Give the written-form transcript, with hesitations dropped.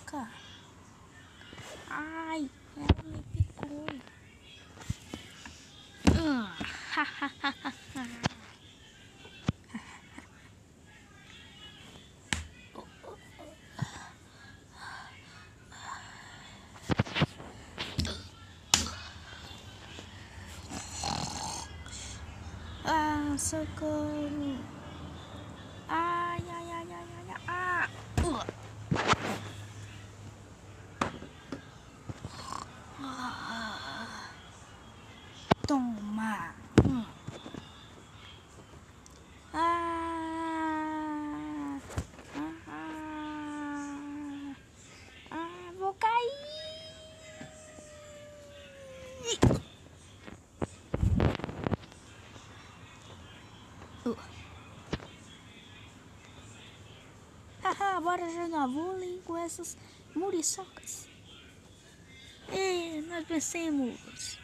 soca. Ai, ela me picou. Ha ha ha ha ha. Socorro. Ai, ai, ai, ai, ai, ai. Toma. Vou cair. Haha, bora jogar vôlei com essas muriçocas. Nós vencemos.